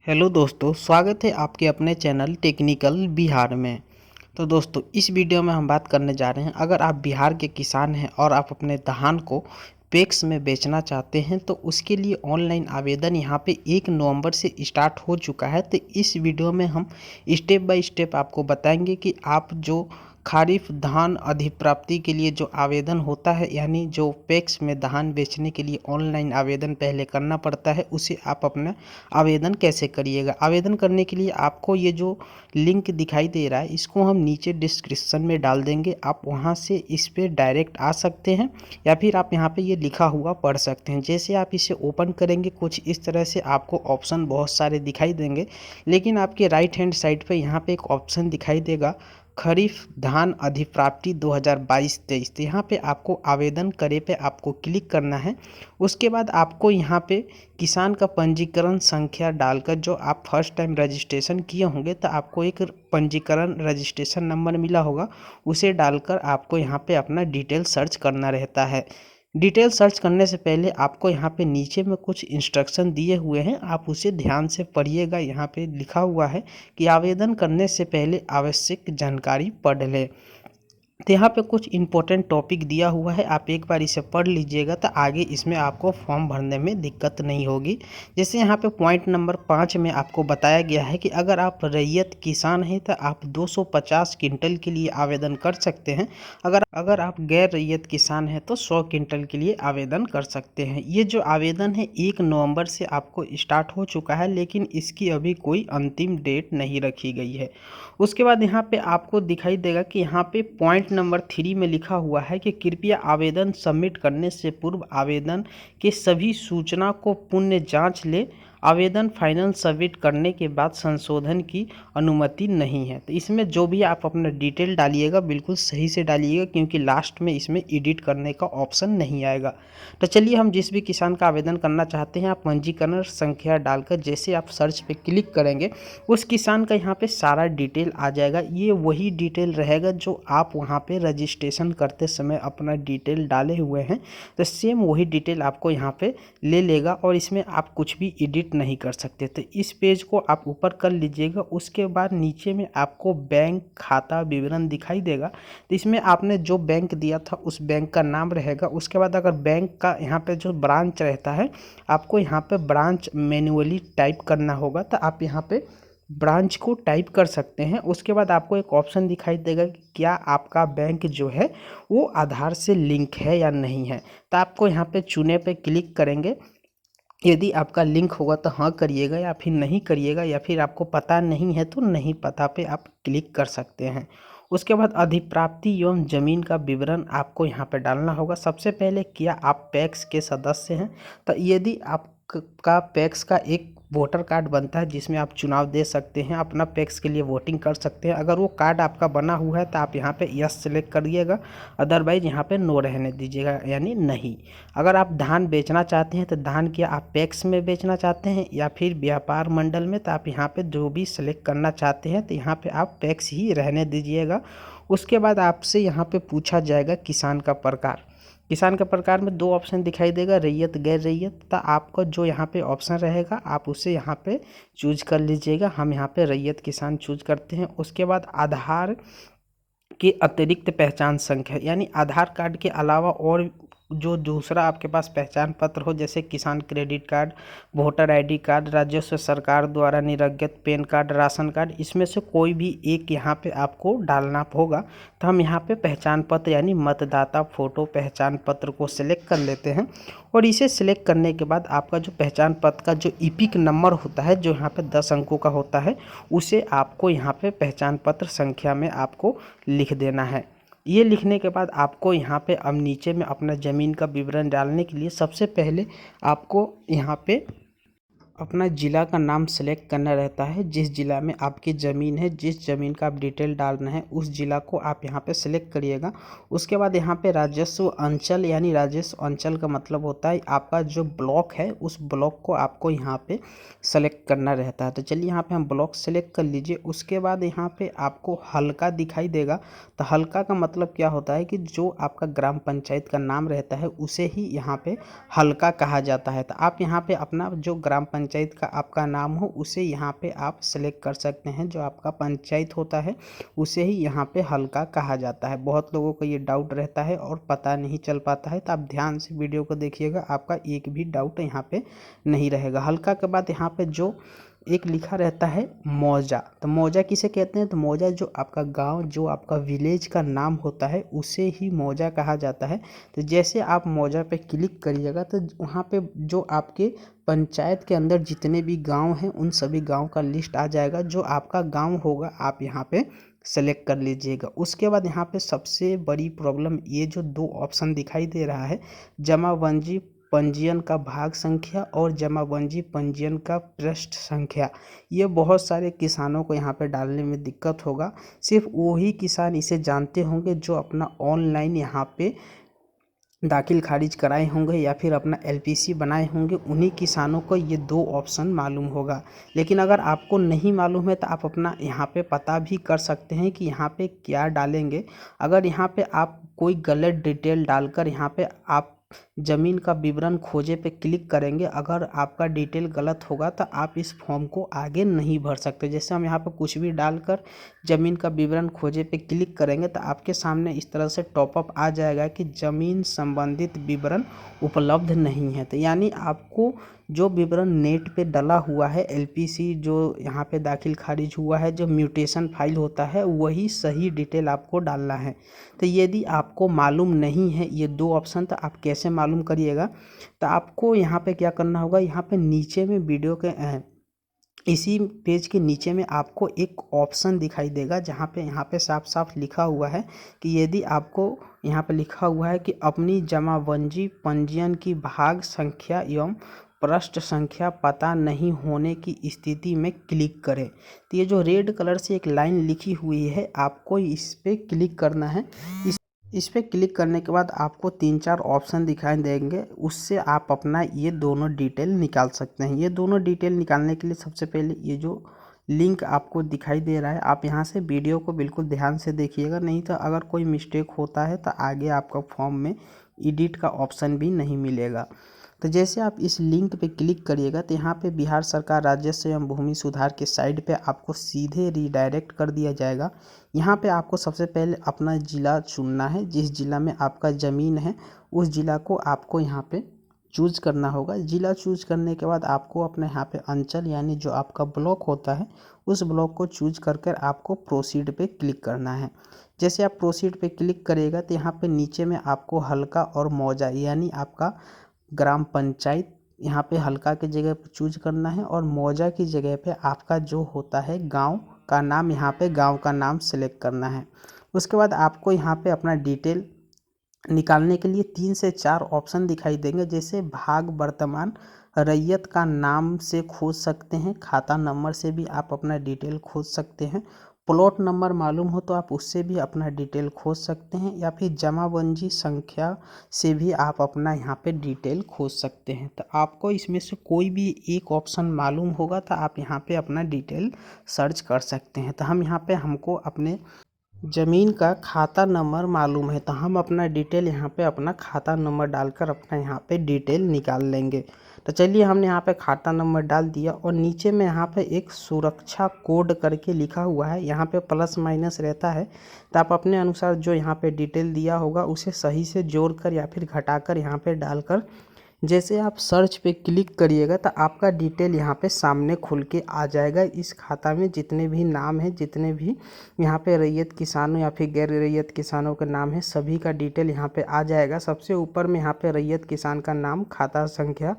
Hello दोस्तों, स्वागत है आपके अपने चैनल टेक्निकल बिहार में। तो दोस्तों, इस वीडियो में हम बात करने जा रहे हैं, अगर आप बिहार के किसान हैं और आप अपने धान को पैक्स में बेचना चाहते हैं तो उसके लिए ऑनलाइन आवेदन यहाँ पे 1 नवंबर से स्टार्ट हो चुका है। तो इस वीडियो में हम स्टेप बाय स्टेप आपको बताएंगे कि आप जो खरीफ धान अधिप्राप्ति के लिए जो आवेदन होता है, यानी जो पैक्स में धान बेचने के लिए ऑनलाइन आवेदन पहले करना पड़ता है, उसे आप अपना आवेदन कैसे करिएगा। आवेदन करने के लिए आपको ये जो लिंक दिखाई दे रहा है, इसको हम नीचे डिस्क्रिप्शन में डाल देंगे। आप वहाँ से इस पर डायरेक्ट आ सकते हैं या फिर आप यहाँ पे ये लिखा हुआ पढ़ सकते हैं। जैसे आप इसे ओपन करेंगे, कुछ इस तरह से आपको ऑप्शन बहुत सारे दिखाई देंगे, लेकिन आपके राइट हैंड साइड पे यहाँ पे एक ऑप्शन दिखाई देगा, खरीफ धान अधिप्राप्ति 2022-23। तो यहाँ पे आपको आवेदन करे पे आपको क्लिक करना है। उसके बाद आपको यहाँ पे किसान का पंजीकरण संख्या डालकर, जो आप फर्स्ट टाइम रजिस्ट्रेशन किए होंगे तो आपको एक पंजीकरण रजिस्ट्रेशन नंबर मिला होगा, उसे डालकर आपको यहाँ पे अपना डिटेल सर्च करना रहता है। डिटेल सर्च करने से पहले आपको यहाँ पे नीचे में कुछ इंस्ट्रक्शन दिए हुए हैं, आप उसे ध्यान से पढ़िएगा। यहाँ पे लिखा हुआ है कि आवेदन करने से पहले आवश्यक जानकारी पढ़ लें। तो यहाँ पे कुछ इम्पोर्टेंट टॉपिक दिया हुआ है, आप एक बार इसे पढ़ लीजिएगा तो आगे इसमें आपको फॉर्म भरने में दिक्कत नहीं होगी। जैसे यहाँ पे पॉइंट नंबर 5 में आपको बताया गया है कि अगर आप रैयत किसान हैं तो आप 250 क्विंटल के लिए आवेदन कर सकते हैं। अगर आप गैर रैयत किसान हैं तो 100 क्विंटल के लिए आवेदन कर सकते हैं। ये जो आवेदन है 1 नवंबर से आपको स्टार्ट हो चुका है, लेकिन इसकी अभी कोई अंतिम डेट नहीं रखी गई है। उसके बाद यहाँ पे आपको दिखाई देगा कि यहाँ पे पॉइंट नंबर 3 में लिखा हुआ है कि कृपया आवेदन सबमिट करने से पूर्व आवेदन के सभी सूचना को पुनः जांच ले। आवेदन फाइनल सबमिट करने के बाद संशोधन की अनुमति नहीं है। तो इसमें जो भी आप अपना डिटेल डालिएगा बिल्कुल सही से डालिएगा, क्योंकि लास्ट में इसमें एडिट करने का ऑप्शन नहीं आएगा। तो चलिए, हम जिस भी किसान का आवेदन करना चाहते हैं, आप पंजीकरण संख्या डालकर जैसे आप सर्च पे क्लिक करेंगे, उस किसान का यहाँ पे सारा डिटेल आ जाएगा। ये वही डिटेल रहेगा जो आप वहाँ पे रजिस्ट्रेशन करते समय अपना डिटेल डाले हुए हैं, तो सेम वही डिटेल आपको यहाँ पे ले लेगा और इसमें आप कुछ भी एडिट नहीं कर सकते। तो इस पेज को आप ऊपर कर लीजिएगा। उसके बाद नीचे में आपको बैंक खाता विवरण दिखाई देगा, तो इसमें आपने जो बैंक दिया था उस बैंक का नाम रहेगा। उसके बाद अगर बैंक का यहाँ पे जो ब्रांच रहता है, आपको यहाँ पे ब्रांच मैन्युअली टाइप करना होगा, तो आप यहाँ पे ब्रांच को टाइप कर सकते हैं। उसके बाद आपको एक ऑप्शन दिखाई देगा कि क्या आपका बैंक जो है वो आधार से लिंक है या नहीं है। तो आपको यहाँ पे चुने पे क्लिक करेंगे। यदि आपका लिंक होगा तो हाँ करिएगा, या फिर नहीं करिएगा, या फिर आपको पता नहीं है तो नहीं पता पे आप क्लिक कर सकते हैं। उसके बाद अधिप्राप्ति एवं जमीन का विवरण आपको यहाँ पे डालना होगा। सबसे पहले, क्या आप पैक्स के सदस्य हैं। तो यदि आपका पैक्स का एक वोटर कार्ड बनता है जिसमें आप चुनाव दे सकते हैं, अपना पैक्स के लिए वोटिंग कर सकते हैं, अगर वो कार्ड आपका बना हुआ है तो आप यहाँ पे यस सेलेक्ट करिएगा, अदरवाइज यहाँ पे नो रहने दीजिएगा, यानी नहीं। अगर आप धान बेचना चाहते हैं तो धान क्या आप पैक्स में बेचना चाहते हैं या फिर व्यापार मंडल में, तो आप यहाँ पे जो भी सिलेक्ट करना चाहते हैं तो यहाँ पे आप पैक्स ही रहने दीजिएगा। उसके बाद आपसे यहाँ पे पूछा जाएगा किसान का प्रकार। किसान के प्रकार में 2 ऑप्शन दिखाई देगा, रैयत गैर रैयत। तो आपका जो यहाँ पे ऑप्शन रहेगा आप उसे यहाँ पे चूज कर लीजिएगा। हम यहाँ पे रैयत किसान चूज करते हैं। उसके बाद आधार के अतिरिक्त पहचान संख्या, यानी आधार कार्ड के अलावा और जो दूसरा आपके पास पहचान पत्र हो, जैसे किसान credit card, voter ID card, राजस्व सरकार द्वारा निर्गत पैन कार्ड, राशन कार्ड, इसमें से कोई भी एक यहाँ पे आपको डालना होगा। तो हम यहाँ पे पहचान पत्र यानी मतदाता फोटो पहचान पत्र को सिलेक्ट कर लेते हैं। और इसे सिलेक्ट करने के बाद आपका जो पहचान पत्र का जो ईपिक नंबर होता है, जो यहाँ पे 10 अंकों का होता है, उसे आपको यहाँ पे पहचान पत्र संख्या में आपको लिख देना है। ये लिखने के बाद आपको यहाँ पे अब नीचे में अपना ज़मीन का विवरण डालने के लिए सबसे पहले आपको यहाँ पे अपना ज़िला का नाम सेलेक्ट करना रहता है। जिस ज़िला में आपकी ज़मीन है, जिस ज़मीन का आप डिटेल डालना है, उस ज़िला को आप यहाँ पे सेलेक्ट करिएगा। उसके बाद यहाँ पे राजस्व अंचल, यानी राजस्व अंचल का मतलब होता है आपका जो ब्लॉक है, उस ब्लॉक को आपको यहाँ पे सेलेक्ट करना रहता है। तो चलिए, यहाँ पे हम ब्लॉक सेलेक्ट कर लीजिए। उसके बाद यहाँ पे आपको हल्का दिखाई देगा। तो हल्का का मतलब क्या होता है कि जो आपका ग्राम पंचायत का नाम रहता है उसे ही यहाँ पे हल्का कहा जाता है। तो आप यहाँ पे अपना जो ग्राम पंचायत पंचायत का आपका नाम हो उसे यहाँ पे आप सेलेक्ट कर सकते हैं। जो आपका पंचायत होता है उसे ही यहाँ पे हल्का कहा जाता है। बहुत लोगों को ये डाउट रहता है और पता नहीं चल पाता है, तो आप ध्यान से वीडियो को देखिएगा, आपका एक भी डाउट यहाँ पे नहीं रहेगा। हल्का के बाद यहाँ पे जो एक लिखा रहता है मौजा, तो मौजा किसे कहते हैं? तो मौजा जो आपका गांव, जो आपका विलेज का नाम होता है उसे ही मौजा कहा जाता है। तो जैसे आप मौजा पे क्लिक करिएगा तो वहाँ पे जो आपके पंचायत के अंदर जितने भी गांव हैं उन सभी गांव का लिस्ट आ जाएगा। जो आपका गांव होगा आप यहाँ पे सेलेक्ट कर लीजिएगा। उसके बाद यहाँ पे सबसे बड़ी प्रॉब्लम, ये जो दो ऑप्शन दिखाई दे रहा है, जमाबंदी पंजीयन का भाग संख्या और जमाबंदी पंजीयन का पृष्ठ संख्या, ये बहुत सारे किसानों को यहाँ पे डालने में दिक्कत होगा। सिर्फ वही किसान इसे जानते होंगे जो अपना ऑनलाइन यहाँ पे दाखिल खारिज कराए होंगे या फिर अपना एलपीसी बनाए होंगे, उन्हीं किसानों को ये दो ऑप्शन मालूम होगा। लेकिन अगर आपको नहीं मालूम है तो आप अपना यहाँ पे पता भी कर सकते हैं कि यहाँ पे क्या डालेंगे। अगर यहाँ पे आप कोई गलत डिटेल डालकर यहाँ पे आप ज़मीन का विवरण खोजे पे क्लिक करेंगे, अगर आपका डिटेल गलत होगा तो आप इस फॉर्म को आगे नहीं भर सकते। जैसे हम यहाँ पे कुछ भी डालकर ज़मीन का विवरण खोजे पे क्लिक करेंगे तो आपके सामने इस तरह से टॉपअप आ जाएगा कि ज़मीन संबंधित विवरण उपलब्ध नहीं है। तो यानी आपको जो विवरण नेट पे डला हुआ है, एलपीसी जो यहाँ पे दाखिल खारिज हुआ है, जो म्यूटेशन फाइल होता है, वही सही डिटेल आपको डालना है। तो यदि आपको मालूम नहीं है ये दो ऑप्शन, तो आप कैसे मालूम करिएगा? तो आपको यहाँ पे क्या करना होगा, यहाँ पे नीचे में वीडियो के इसी पेज के नीचे में आपको एक ऑप्शन दिखाई देगा जहाँ पे यहाँ पे साफ साफ लिखा हुआ है कि यदि आपको यहाँ पे लिखा हुआ है कि अपनी जमाबंदी पंजीयन की भाग संख्या एवं पृष्ठ संख्या पता नहीं होने की स्थिति में क्लिक करें। तो ये जो रेड कलर से एक लाइन लिखी हुई है, आपको इस पे क्लिक करना है। इस पे क्लिक करने के बाद आपको 3-4 ऑप्शन दिखाई देंगे, उससे आप अपना ये दोनों डिटेल निकाल सकते हैं। ये दोनों डिटेल निकालने के लिए सबसे पहले ये जो लिंक आपको दिखाई दे रहा है, आप यहाँ से वीडियो को बिल्कुल ध्यान से देखिएगा, नहीं तो अगर कोई मिस्टेक होता है तो आगे आपका फॉर्म में एडिट का ऑप्शन भी नहीं मिलेगा। तो जैसे आप इस लिंक पे क्लिक करिएगा तो यहाँ पे बिहार सरकार राजस्व एवं भूमि सुधार के साइड पे आपको सीधे रीडायरेक्ट कर दिया जाएगा। यहाँ पे आपको सबसे पहले अपना ज़िला चुनना है, जिस ज़िला में आपका ज़मीन है उस ज़िला को आपको यहाँ पे चूज करना होगा। ज़िला चूज करने के बाद आपको अपने यहाँ पे अंचल यानी जो आपका ब्लॉक होता है उस ब्लॉक को चूज कर आपको प्रोसीड पे क्लिक करना है। जैसे आप प्रोसीड पे क्लिक करिएगा तो यहाँ पे नीचे में आपको हल्का और मौजा यानी आपका ग्राम पंचायत यहाँ पे हल्का की जगह पे चूज करना है और मौजा की जगह पे आपका जो होता है गांव का नाम, यहाँ पे गांव का नाम सेलेक्ट करना है। उसके बाद आपको यहाँ पे अपना डिटेल निकालने के लिए 3 से 4 ऑप्शन दिखाई देंगे। जैसे भाग वर्तमान रैयत का नाम से खोज सकते हैं, खाता नंबर से भी आप अपना डिटेल खोज सकते हैं, प्लॉट नंबर मालूम हो तो आप उससे भी अपना डिटेल खोज सकते हैं, या फिर जमाबंदी संख्या से भी आप अपना यहाँ पे डिटेल खोज सकते हैं। तो आपको इसमें से कोई भी एक ऑप्शन मालूम होगा तो आप यहाँ पे अपना डिटेल सर्च कर सकते हैं। तो हम यहाँ पे हमको अपने ज़मीन का खाता नंबर मालूम है तो हम अपना डिटेल यहाँ पे अपना खाता नंबर डालकर अपना यहाँ पे डिटेल निकाल लेंगे। तो चलिए हमने यहाँ पे खाता नंबर डाल दिया और नीचे में यहाँ पे एक सुरक्षा कोड करके लिखा हुआ है, यहाँ पे प्लस माइनस रहता है। तो आप अपने अनुसार जो यहाँ पे डिटेल दिया होगा उसे सही से जोड़कर या फिर घटाकर यहाँ पे डालकर जैसे आप सर्च पे क्लिक करिएगा तो आपका डिटेल यहाँ पे सामने खुल के आ जाएगा। इस खाता में जितने भी नाम हैं, जितने भी यहाँ पे रैयत किसानों या फिर गैर रैयत किसानों का नाम है, सभी का डिटेल यहाँ पे आ जाएगा। सबसे ऊपर में यहाँ पे रैयत किसान का नाम, खाता संख्या,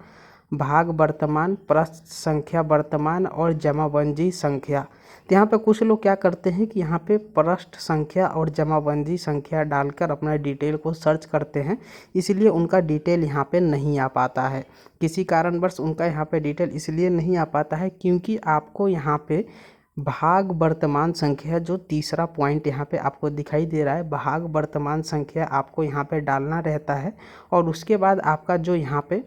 भाग वर्तमान, पृष्ठ संख्या वर्तमान और जमाबंदी संख्या। तो यहाँ पे कुछ लोग क्या करते हैं कि यहाँ पे पृष्ठ संख्या और जमाबंदी संख्या डालकर अपना डिटेल को सर्च करते हैं, इसलिए उनका डिटेल यहाँ पे नहीं आ पाता है। किसी कारणवश उनका यहाँ पे डिटेल इसलिए नहीं आ पाता है क्योंकि आपको यहाँ पे भाग वर्तमान संख्या, जो तीसरा पॉइंट यहाँ पे आपको दिखाई दे रहा है, भाग वर्तमान संख्या आपको यहाँ पे डालना रहता है। और उसके बाद आपका जो यहाँ पे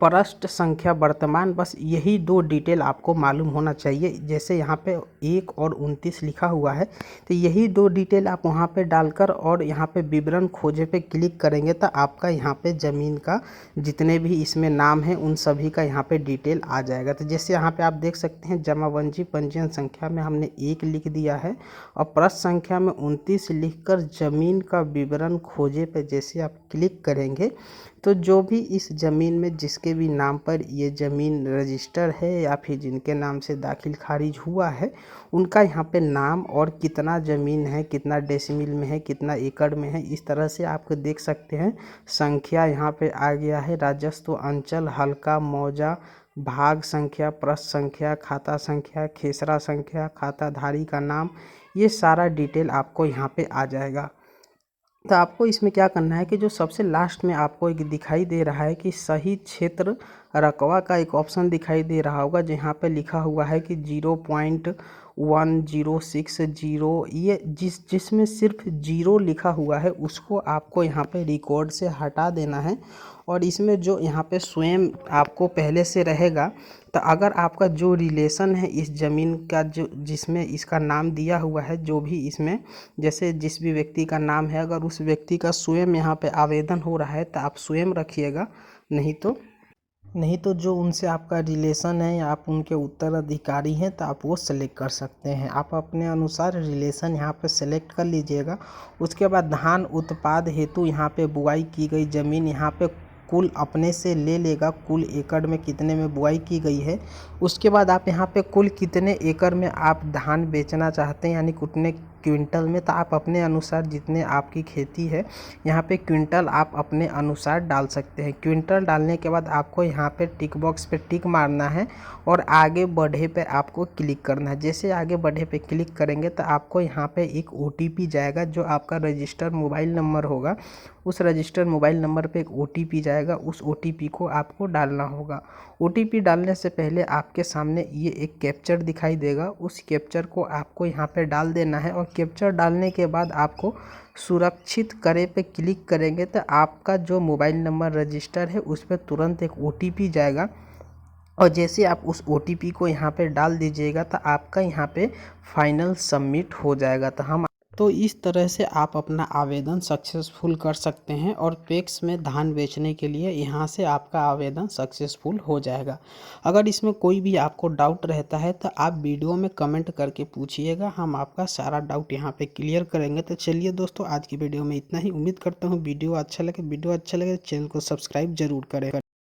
पृष्ठ संख्या वर्तमान, बस यही दो डिटेल आपको मालूम होना चाहिए। जैसे यहाँ पे 1 और 29 लिखा हुआ है, तो यही दो डिटेल आप वहाँ पे डालकर और यहाँ पे विवरण खोजे पे क्लिक करेंगे तो आपका यहाँ पे ज़मीन का जितने भी इसमें नाम है उन सभी का यहाँ पे डिटेल आ जाएगा। तो जैसे यहाँ पे आप देख सकते हैं जमाबंदी पंजीयन संख्या में हमने 1 लिख दिया है और पृष्ठ संख्या में 29 लिखकर ज़मीन का विवरण खोजे पे जैसे आप क्लिक करेंगे तो जो भी इस ज़मीन में जिसके भी नाम पर ये ज़मीन रजिस्टर है या फिर जिनके नाम से दाखिल खारिज हुआ है उनका यहाँ पे नाम और कितना ज़मीन है, कितना डेसिमिल में है, कितना एकड़ में है, इस तरह से आपको देख सकते हैं। संख्या यहाँ पे आ गया है, राजस्व अंचल, हल्का, मौजा, भाग संख्या, पृष्ठ संख्या, खाता संख्या, खेसरा संख्या, खाताधारी का नाम, ये सारा डिटेल आपको यहाँ पे आ जाएगा। तो आपको इसमें क्या करना है कि जो सबसे लास्ट में आपको एक दिखाई दे रहा है कि सही क्षेत्र रकबा का एक ऑप्शन दिखाई दे रहा होगा जहाँ पे लिखा हुआ है कि 0.1060, ये जिसमें सिर्फ 0 लिखा हुआ है उसको आपको यहाँ पे रिकॉर्ड से हटा देना है। और इसमें जो यहाँ पे स्वयं आपको पहले से रहेगा, तो अगर आपका जो रिलेशन है इस ज़मीन का जो जिसमें इसका नाम दिया हुआ है, जो भी इसमें जैसे जिस भी व्यक्ति का नाम है, अगर उस व्यक्ति का स्वयं यहाँ पे आवेदन हो रहा है तो आप स्वयं रखिएगा, नहीं तो जो उनसे आपका रिलेशन है या आप उनके उत्तराधिकारी हैं तो आप वो सेलेक्ट कर सकते हैं। आप अपने अनुसार रिलेशन यहाँ पे सेलेक्ट कर लीजिएगा। उसके बाद धान उत्पाद हेतु यहाँ पे बुआई की गई ज़मीन यहाँ पे कुल अपने से ले लेगा, कुल एकड़ में कितने में बुआई की गई है। उसके बाद आप यहाँ पे कुल कितने एकड़ में आप धान बेचना चाहते हैं, यानी कितने क्विंटल में, तो आप अपने अनुसार जितने आपकी खेती है यहाँ पे क्विंटल आप अपने अनुसार डाल सकते हैं। क्विंटल डालने के बाद आपको यहाँ पे टिक बॉक्स पे टिक मारना है और आगे बढ़े पे आपको क्लिक करना है। जैसे आगे बढ़े पे क्लिक करेंगे तो आपको यहाँ पे एक OTP जाएगा, जो आपका रजिस्टर्ड मोबाइल नंबर होगा। उस रजिस्टर्ड मोबाइल नंबर पे एक OTP जाएगा, उस OTP को आपको डालना होगा। OTP डालने से पहले आपके सामने ये एक कैप्चर दिखाई देगा, उस कैप्चर को आपको यहाँ पे डाल देना है। और कैप्चर डालने के बाद आपको सुरक्षित करे पे क्लिक करेंगे तो आपका जो मोबाइल नंबर रजिस्टर है उस पर तुरंत एक OTP जाएगा और जैसे आप उस OTP को यहाँ पे डाल दीजिएगा तो आपका यहाँ पे फाइनल सबमिट हो जाएगा। तो इस तरह से आप अपना आवेदन सक्सेसफुल कर सकते हैं और पैक्स में धान बेचने के लिए यहाँ से आपका आवेदन सक्सेसफुल हो जाएगा। अगर इसमें कोई भी आपको डाउट रहता है तो आप वीडियो में कमेंट करके पूछिएगा, हम आपका सारा डाउट यहाँ पे क्लियर करेंगे। तो चलिए दोस्तों, आज की वीडियो में इतना ही। उम्मीद करता हूँ वीडियो अच्छा लगे तो चैनल को सब्सक्राइब जरूर करें।